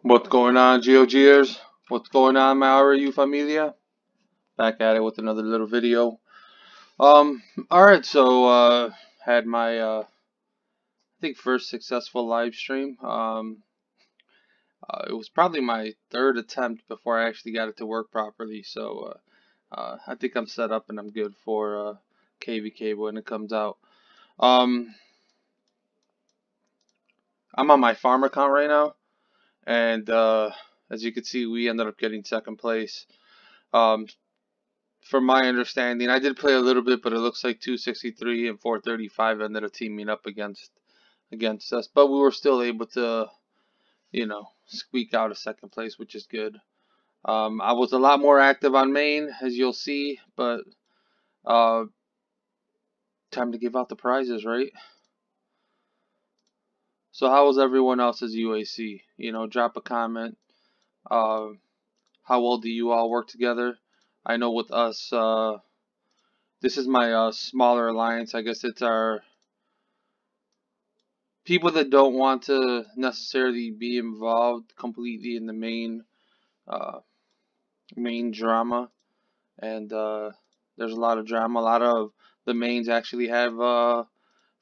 What's going on, GOGers? What's going on, my familia? Back at it with another little video. Um, alright, so, had my, I think first successful live stream. It was probably my third attempt before I actually got it to work properly, so, I think I'm set up and I'm good for, KVK when it comes out. I'm on my farm account right now, and, as you can see, we ended up getting second place. From my understanding, I did play a little bit, but it looks like 263 and 435 ended up teaming up against us. But we were still able to, squeak out a second place, which is good. I was a lot more active on main, as you'll see, but time to give out the prizes, right? So how was everyone else's UAC? Drop a comment. How well do you all work together? I know with us, this is my smaller alliance. I guess it's our people that don't want to necessarily be involved completely in the main drama, and there's a lot of drama. A lot of the mains actually have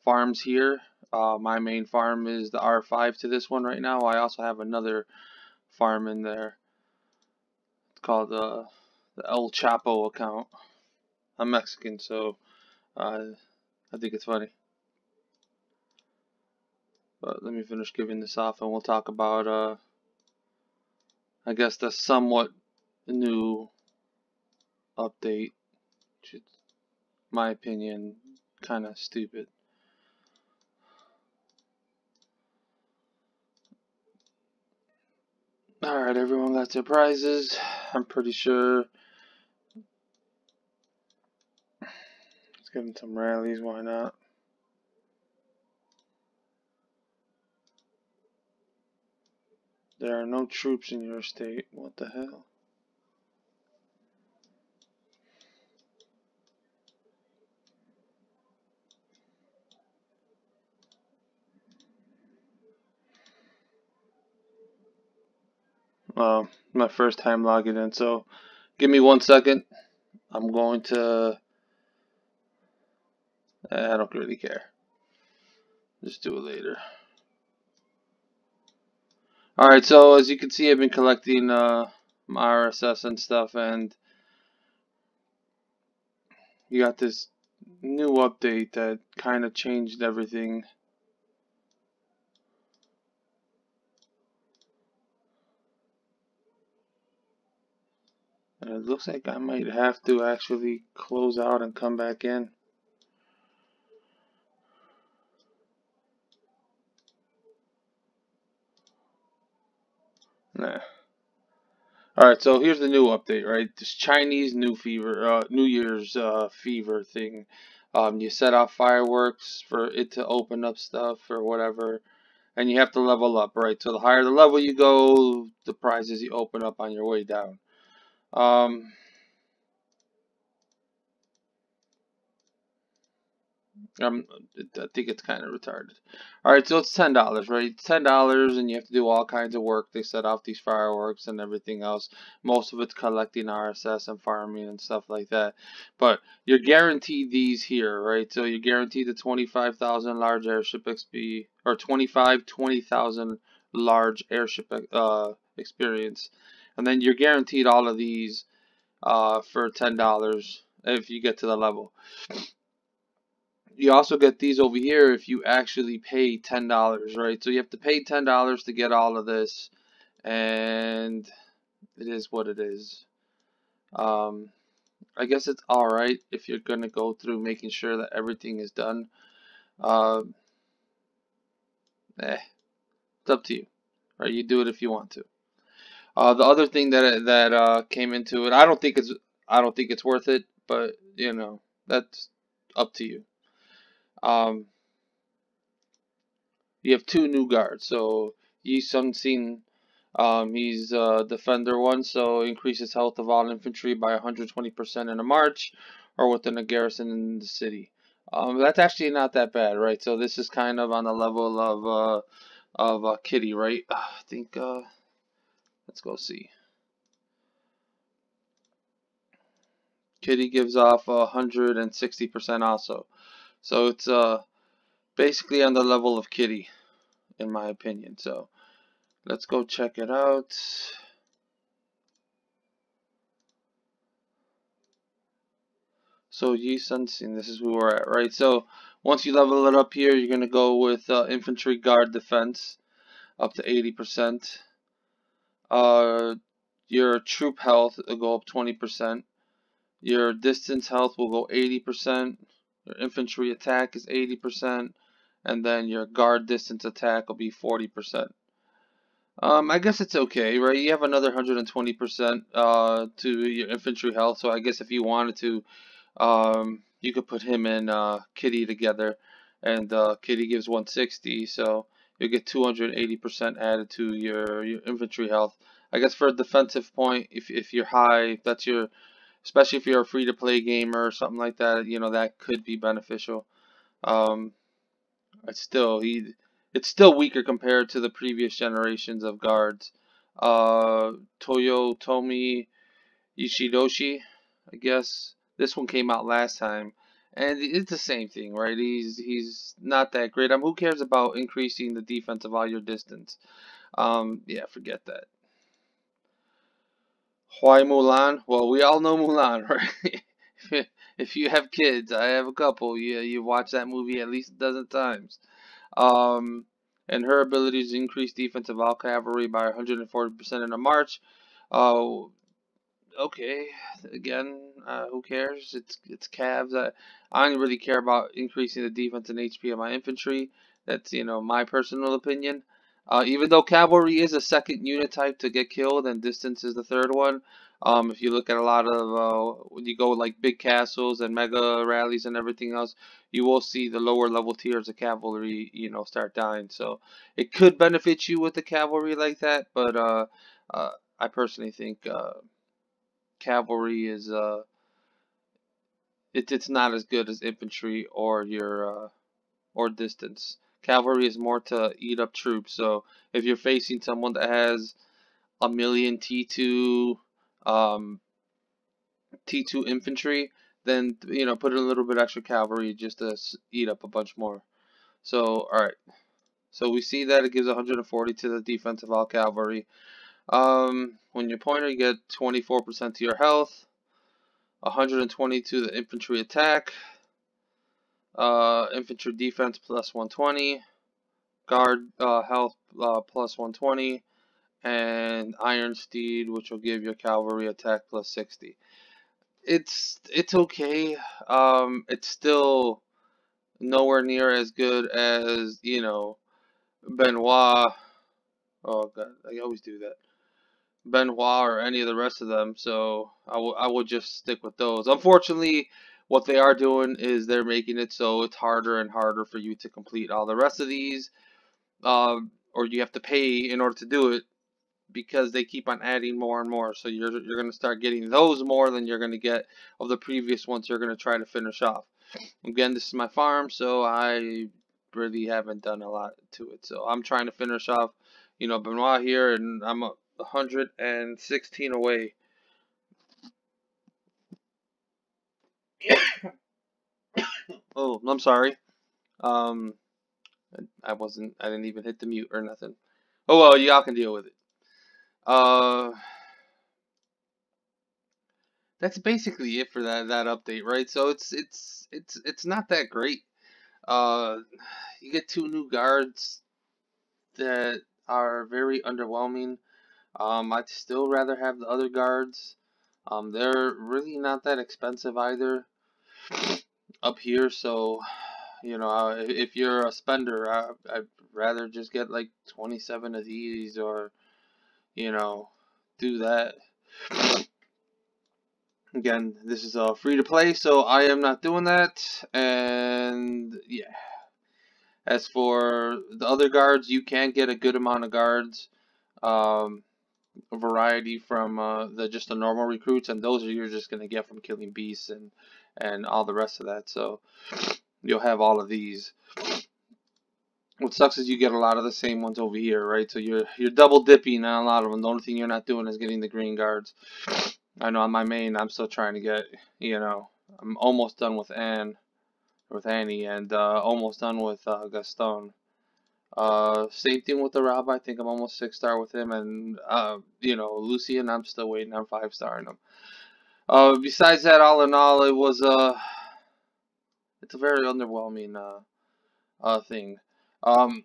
farms here. My main farm is the R5 to this one right now. I also have another farm in there. It's called the El Chapo account. I'm Mexican, so I think it's funny. But let me finish giving this off, and we'll talk about I guess the somewhat new update, which is, my opinion, kind of stupid. Alright, everyone got their prizes. I'm pretty sure. Let's give them some rallies, why not? There are no troops in your state. What the hell? My first time logging in, so give me 1 second. I'm going to. I don't really care. Just do it later. Alright, so as you can see, I've been collecting my RSS and stuff, and you got this new update that kind of changed everything. And it looks like I might have to actually close out and come back in. Nah. Alright, so here's the new update, right? This Chinese New Year's fever thing. You set off fireworks for it to open up stuff or whatever, and you have to level up, right? So the higher the level you go, the prizes you open up on your way down. I think it's kind of retarded. Alright, so it's $10, right? It's $10 and you have to do all kinds of work. They set off these fireworks and everything else. Most of it's collecting RSS and farming and stuff like that. But you're guaranteed these here, right? So you're guaranteed the 25,000 large airship XP, or 20,000 large airship experience. And then you're guaranteed all of these for $10 if you get to the level. You also get these over here if you actually pay $10, right? So you have to pay $10 to get all of this, and it is what it is. I guess it's alright if you're gonna go through making sure that everything is done. It's up to you, right? You do it if you want to. The other thing that came into it, I don't think it's worth it, but that's up to you. You have 2 new guards. So Yi Sun Sin, he's defender 1, so increases health of all infantry by 120% in a march or within a garrison in the city. That's actually not that bad, right? So this is kind of on the level of Kitty, right? I think Let's go see. Kitty gives off 160% also. So it's basically on the level of Kitty, in my opinion. So let's go check it out. So Yi Sun Sin, this is where we're at, right? So once you level it up here, you're gonna go with infantry guard defense up to 80%. Your troop health will go up 20%. Your distance health will go 80%. Your infantry attack is 80%, and then your guard distance attack will be 40%. I guess it's okay, right? You have another 120% to your infantry health, so I guess if you wanted to, you could put him and Kitty together, and Kitty gives 160, so you'll get 280% added to your infantry health. I guess for a defensive point, if you're high, if that's your, especially if you're a free-to-play gamer or something like that, you know, that could be beneficial. Um, it's still weaker compared to the previous generations of guards. Toyotomi Ishidoshi, I guess. This one came out last time, and it's the same thing, right? He's not that great. Who cares about increasing the defense of all your distance? Yeah, forget that. Why Mulan? Well, we all know Mulan, right? If you have kids, I have a couple. You watch that movie at least a dozen times. Um, and her abilities increase defense of all cavalry by 140% in a march. Uh, okay, again, who cares? It's calves. I don't really care about increasing the defense and HP of my infantry. That's, you know, my personal opinion. Even though cavalry is a second unit type to get killed and distance is the third one. If you look at a lot of when you go like big castles and mega rallies and everything else, you will see the lower level tiers of cavalry, you know, start dying. So it could benefit you with the cavalry like that, but I personally think cavalry is it's not as good as infantry or your or distance. Cavalry is more to eat up troops. So if you're facing someone that has a million T2 infantry, then you know put a little bit extra cavalry just to eat up a bunch more. So all right. So we see that it gives 140 to the defense of all cavalry. When your pointer, you get 24% to your health. 120 to the infantry attack, infantry defense plus 120, guard health plus 120, and iron steed, which will give your cavalry attack plus 60. It's okay. It's still nowhere near as good as, you know, Benoit. Oh god, I always do that. Benoit or any of the rest of them, so I will just stick with those. Unfortunately, what they are doing is they're making it so it's harder and harder for you to complete all the rest of these, or you have to pay in order to do it because they keep on adding more and more. So you're gonna start getting those more than you're gonna get of the previous ones you're gonna try to finish off. Again, this is my farm, so I really haven't done a lot to it. So I'm trying to finish off, you know, Benoit here, and I'm 116 away. Oh, I'm sorry. Um, I didn't even hit the mute or nothing. Oh well, y'all can deal with it. Uh, that's basically it for that update, right? So it's not that great. Uh, you get two new guards that are very underwhelming. I'd still rather have the other guards. They're really not that expensive either up here, so you know, if you're a spender, I'd rather just get like 27 of these, or you know, do that. Again, this is free to play, so I am not doing that. And yeah, as for the other guards, you can get a good amount of guards. Um, a variety from the just the normal recruits, and those are you're just gonna get from killing beasts and all the rest of that. So you'll have all of these. What sucks is you get a lot of the same ones over here, right? So you're double dipping on a lot of them. The only thing you're not doing is getting the green guards. I know on my main, I'm still trying to get, I'm almost done with Annie, and almost done with Gaston. Same thing with the Rob. I think I'm almost 6-star with him, and Lucian, I'm still waiting on 5-starring him. Besides that, all in all, it's a very underwhelming thing. Um,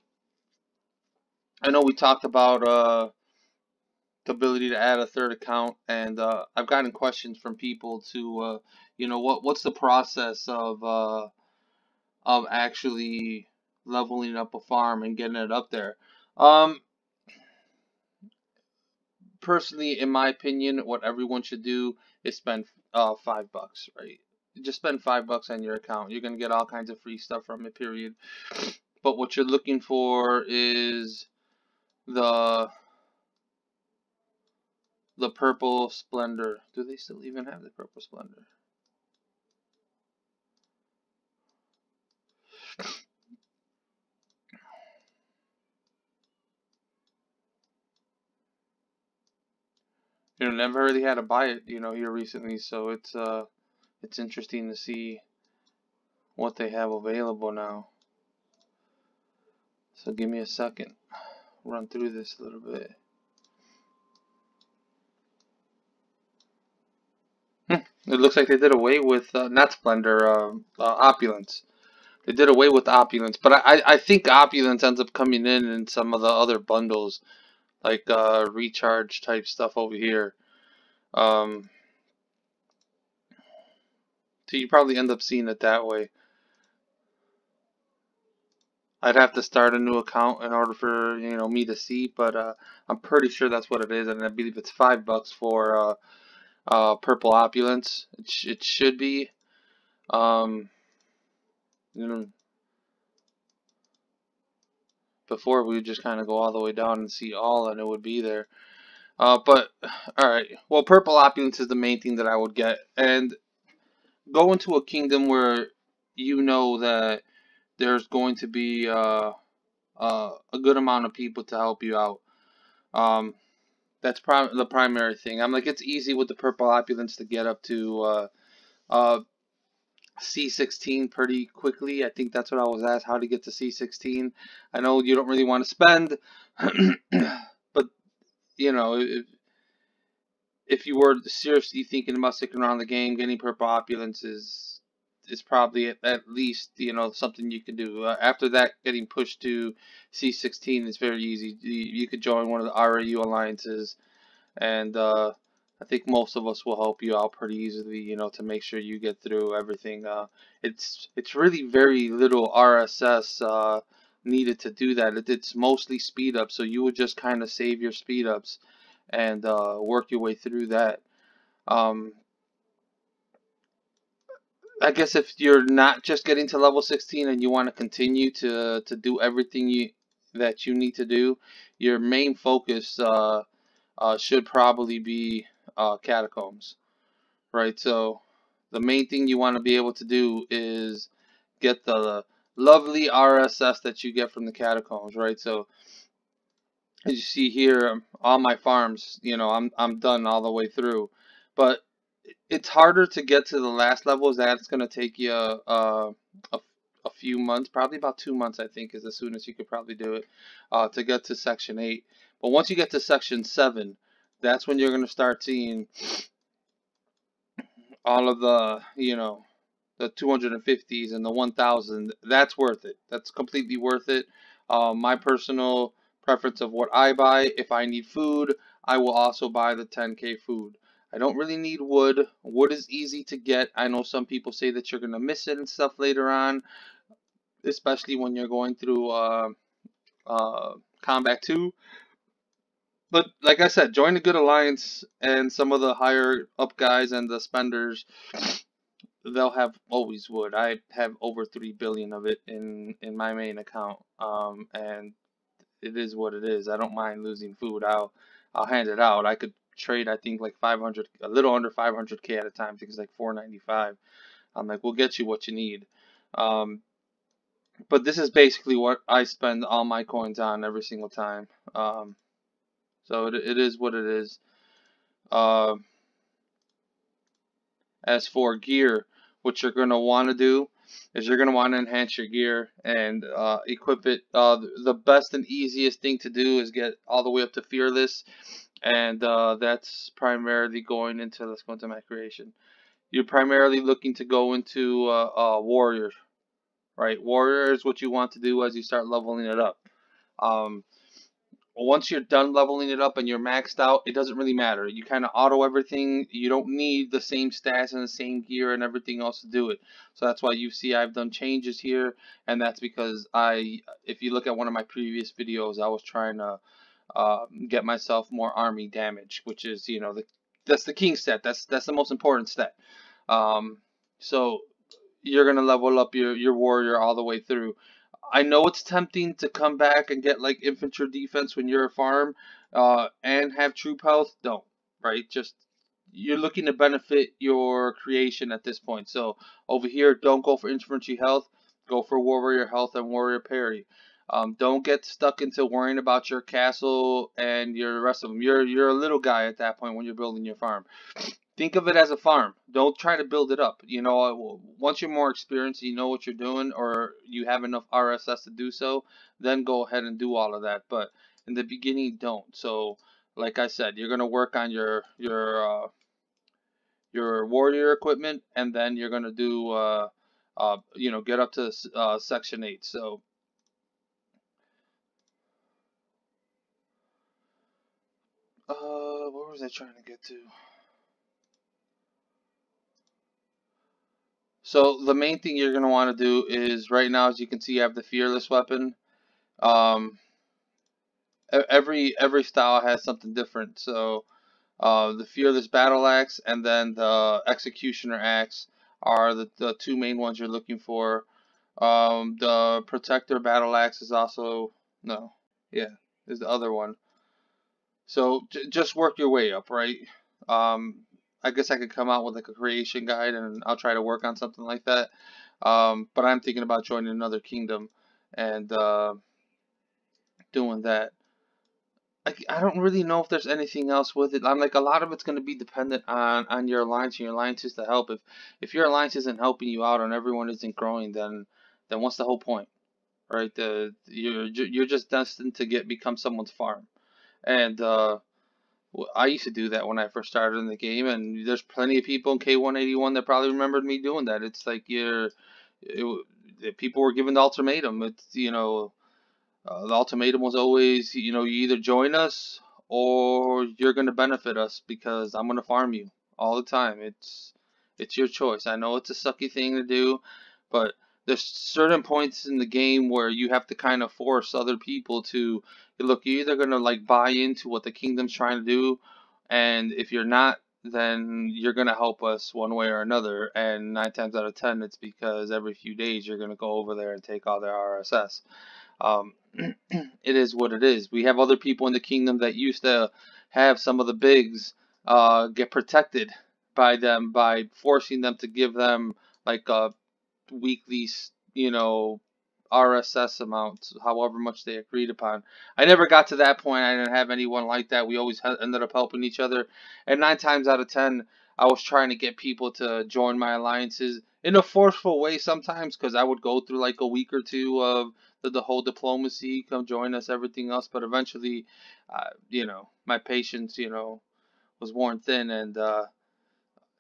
I know we talked about the ability to add a third account, and I've gotten questions from people to what's the process of actually leveling up a farm and getting it up there. Um, Personally, in my opinion, what everyone should do is spend $5, right? Just spend $5 on your account. You're gonna get all kinds of free stuff from it, period. But what you're looking for is the purple splendor. Do they still even have the purple splendor? Never really had to buy it, here recently, so it's interesting to see what they have available now. So give me a second. Run through this a little bit. It looks like they did away with not splendor, opulence. They did away with opulence, but I think opulence ends up coming in some of the other bundles, like recharge type stuff over here. So you probably end up seeing it that way. I'd have to start a new account in order for me to see, but I'm pretty sure that's what it is, and I believe it's $5 for purple opulence. It should be. Um, you know, Before we would just kind of go all the way down and see all, and it would be there. But all right, well, purple opulence is the main thing that I would get, and go into a kingdom where you know that there's going to be a good amount of people to help you out. Um, that's the primary thing. I'm like, it's easy with the purple opulence to get up to C16 pretty quickly. I think that's what I was asked, how to get to C16. I know you don't really want to spend, but if you were seriously thinking about sticking around the game, getting purple opulence is probably at least something you can do. After that, getting pushed to C16 is very easy. You could join one of the RAU alliances, and I think most of us will help you out pretty easily, to make sure you get through everything. It's really very little RSS needed to do that. It's mostly speed up, so you would just kind of save your speed ups and work your way through that. Um, I guess if you're not just getting to level 16 and you want to continue to do everything that you need to do, your main focus should probably be catacombs, right? So the main thing you want to be able to do is get the lovely RSS that you get from the catacombs, right? So as you see here, all my farms, I'm done all the way through, but it's harder to get to the last levels. That's going to take you a few months, probably about 2 months, I think, is as soon as you could probably do it to get to section 8. But once you get to section 7, that's when you're going to start seeing all of the 250s and the 1000. That's worth it. That's completely worth it. My personal preference of what I buy, if I need food, I will also buy the 10k food. I don't really need wood. Wood is easy to get. I know some people say that you're going to miss it and stuff later on, especially when you're going through Combat 2. But like I said, join a good alliance, and some of the higher up guys and the spenders, they'll have always wood. I have over 3 billion of it in my main account, and it is what it is. I don't mind losing food. I'll hand it out. I could trade, I think, like 500, a little under 500k at a time. I think it's like 495. I'm like, we'll get you what you need. But this is basically what I spend all my coins on every single time. So it is what it is. Uh, as for gear, what you're going to want to do is you're going to want to enhance your gear and equip it. The best and easiest thing to do is get all the way up to fearless, and that's primarily going into, let's go into my creation. You're primarily looking to go into warrior, right? Warrior is what you want to do as you start leveling it up. Um, Once you're done leveling it up and you're maxed out, it doesn't really matter. You kind of auto everything. You don't need the same stats and the same gear and everything else to do it. So that's why you see I've done changes here, and that's because if you look at one of my previous videos, I was trying to get myself more army damage, which is, that's the king stat. That's the most important stat. Um, so you're gonna level up your warrior all the way through. I know it's tempting to come back and get like infantry defense when you're a farm, and have troop health. Don't, right? Just you're looking to benefit your creation at this point. So over here, don't go for infantry health. Go for warrior health and warrior parry. Don't get stuck into worrying about your castle and your rest of them. You're a little guy at that point when you're building your farm. Think of it as a farm. Don't try to build it up. Once you're more experienced, you know what you're doing, or you have enough RSS to do so, then go ahead and do all of that. But in the beginning, don't. So, like I said, you're gonna work on your warrior equipment, and then you're gonna do get up to section 8. So, where was I trying to get to? So the main thing you're gonna want to do is right now, as you can see, you have the fearless weapon. Um, every style has something different. So the fearless battle axe and then the executioner axe are the two main ones you're looking for. The protector battle axe is also, no, yeah, is the other one. So just work your way up, right? Um, I guess I could come out with like a creation guide and I'll try to work on something like that. But I'm thinking about joining another kingdom and doing that. I don't really know if there's anything else with it. I'm like, a lot of it's going to be dependent on your alliance and your alliances to help. If your alliance isn't helping you out and everyone isn't growing, then what's the whole point, right? You're just destined to become someone's farm. And I used to do that when I first started in the game, and there's plenty of people in K181 that probably remembered me doing that. It's like people were given the ultimatum. The ultimatum was always, you either join us or you're going to benefit us because I'm going to farm you all the time. It's your choice. I know it's a sucky thing to do, but there's certain points in the game where you have to kind of force other people to look. You're either going to like buy into what the kingdom's trying to do, and if you're not, then you're going to help us one way or another. And 9 times out of 10, it's because every few days you're going to go over there and take all their RSS. Um, it is what it is. We have other people in the kingdom that used to have some of the bigs get protected by them by forcing them to give them like a weekly, RSS amount, however much they agreed upon. I never got to that point. I didn't have anyone like that. We always ended up helping each other. And 9 times out of 10, I was trying to get people to join my alliances in a forceful way sometimes because I would go through like a week or two of the whole diplomacy, come join us, everything else. But eventually, my patience, was worn thin, and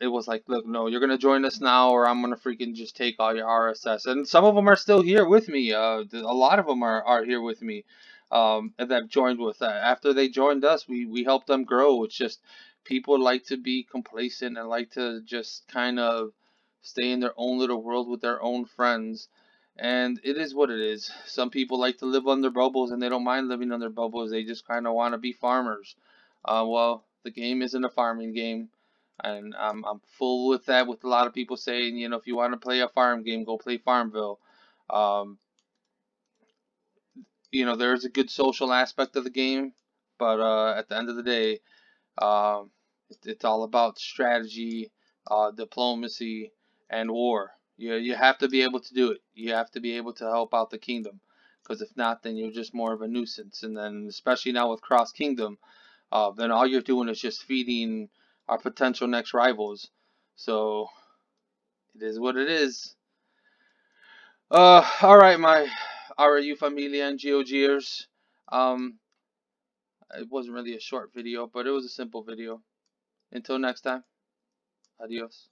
it was like, look, no, you're gonna join us now, or I'm gonna freaking just take all your RSS. And some of them are still here with me. A lot of them are here with me, and that joined with that. After they joined us, we helped them grow. It's just people like to be complacent and like to just kind of stay in their own little world with their own friends. And it is what it is. Some people like to live on their bubbles, and they don't mind living on their bubbles. They just kind of want to be farmers. Well, the game isn't a farming game, and I'm full with that. With a lot of people saying, if you want to play a farm game, go play Farmville. Um, there's a good social aspect of the game, but at the end of the day, it's all about strategy, diplomacy, and war. You have to be able to do it. You have to be able to help out the kingdom, because if not, then you're just more of a nuisance. And then especially now with cross kingdom, then all you're doing is just feeding our potential next rivals. So it is what it is. All right, my RAU familia and GOGers. It wasn't really a short video, but it was a simple video. Until next time, adios.